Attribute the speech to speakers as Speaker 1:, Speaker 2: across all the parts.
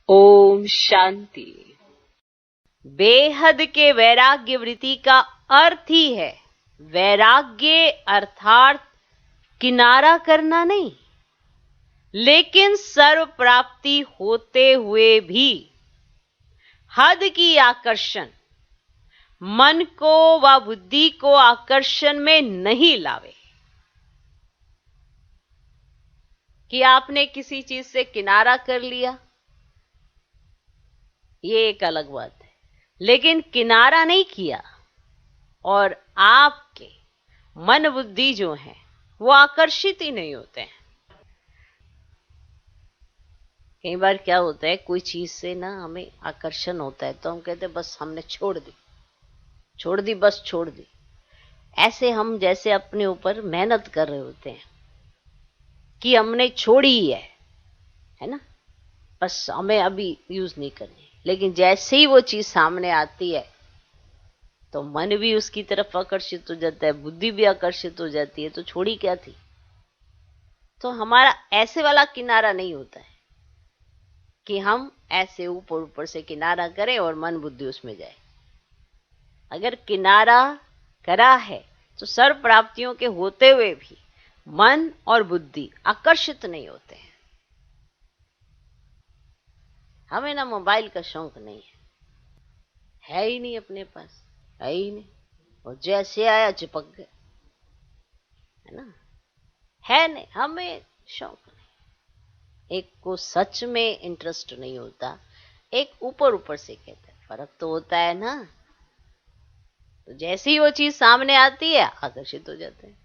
Speaker 1: ओम शांति। बेहद के वैराग्य वृत्ति का अर्थ ही है वैराग्य अर्थात किनारा करना नहीं, लेकिन सर्व प्राप्ति होते हुए भी हद की आकर्षण मन को व बुद्धि को आकर्षण में नहीं लावे। कि आपने किसी चीज से किनारा कर लिया, ये एक अलग बात है, लेकिन किनारा नहीं किया और आपके मन बुद्धि जो है वो आकर्षित ही नहीं होते हैं। कई बार क्या होता है, कोई चीज से ना हमें आकर्षण होता है तो हम कहते हैं बस हमने छोड़ दी बस छोड़ दी। ऐसे हम जैसे अपने ऊपर मेहनत कर रहे होते हैं कि हमने छोड़ी ही है ना, बस हमें अभी यूज नहीं करनी। लेकिन जैसे ही वो चीज सामने आती है तो मन भी उसकी तरफ आकर्षित हो जाता है, बुद्धि भी आकर्षित हो जाती है, तो छोड़ी क्या थी। तो हमारा ऐसे वाला किनारा नहीं होता है कि हम ऐसे ऊपर ऊपर से किनारा करें और मन बुद्धि उसमें जाए। अगर किनारा करा है तो सर्व प्राप्तियों के होते हुए भी मन और बुद्धि आकर्षित नहीं होते हैं। हमें ना मोबाइल का शौक नहीं है ही नहीं, अपने पास है ही नहीं, और जैसे आया चिपक गए, है ना, है नहीं, हमें शौक नहीं। एक को सच में इंटरेस्ट नहीं होता, एक ऊपर ऊपर से कहता है, फर्क तो होता है ना। तो जैसे ही वो चीज सामने आती है आकर्षित हो जाते हैं।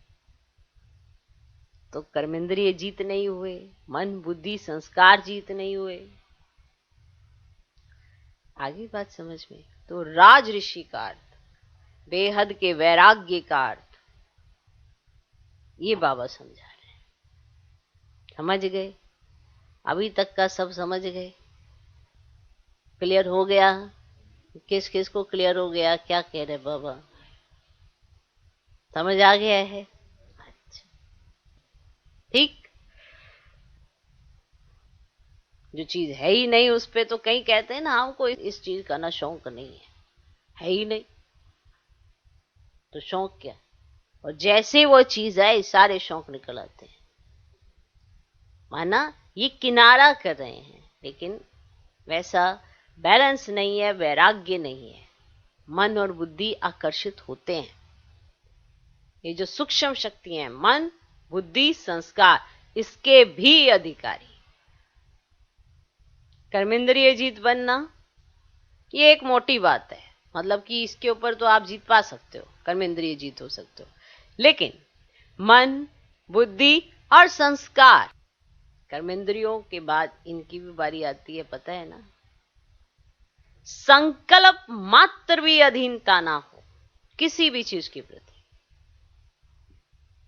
Speaker 1: तो कर्मेंद्रिय जीत नहीं हुए, मन बुद्धि संस्कार जीत नहीं हुए। आगे बात समझ में। तो राज ऋषि का अर्थ, बेहद के वैराग्य का अर्थ, ये बाबा समझा रहे हैं। समझ गए? अभी तक का सब समझ गए? क्लियर हो गया? किस किस को क्लियर हो गया? क्या कह रहे बाबा? समझ आ गया है? अच्छा, ठीक। जो चीज है ही नहीं उस पे तो कहीं कहते हैं ना, हमको इस चीज का ना शौक नहीं है ही नहीं, तो शौक क्या। और जैसे वो चीज है सारे शौक निकल आते हैं। माना ये किनारा कर रहे हैं, लेकिन वैसा बैलेंस नहीं है, वैराग्य नहीं है। मन और बुद्धि आकर्षित होते हैं। ये जो सूक्ष्म शक्ति है, मन बुद्धि संस्कार, इसके भी अधिकारी। कर्मेंद्रिय जीत बनना ये एक मोटी बात है, मतलब कि इसके ऊपर तो आप जीत पा सकते हो, कर्मेंद्रिय जीत हो सकते हो। लेकिन मन बुद्धि और संस्कार, कर्मेंद्रियों के बाद इनकी भी बारी आती है, पता है ना। संकल्प मात्र भी अधीनता ना हो किसी भी चीज के प्रति,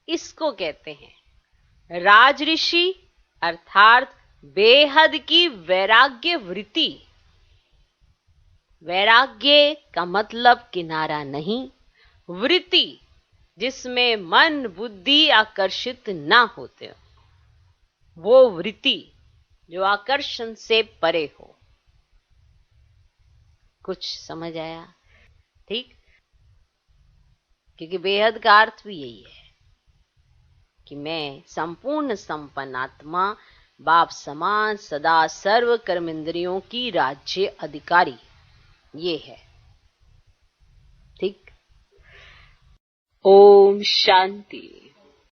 Speaker 1: इसको कहते हैं राज ऋषि अर्थात बेहद की वैराग्य वृत्ति। वैराग्य का मतलब किनारा नहीं, वृत्ति जिसमें मन बुद्धि आकर्षित ना होते हो, वो वृत्ति जो आकर्षण से परे हो। कुछ समझ आया? ठीक। क्योंकि बेहद का अर्थ भी यही है कि मैं संपूर्ण संपन्न आत्मा, बाप समान सदा सर्व कर्मेंद्रियों की राज्य अधिकारी, ये है। ठीक। ओम शांति।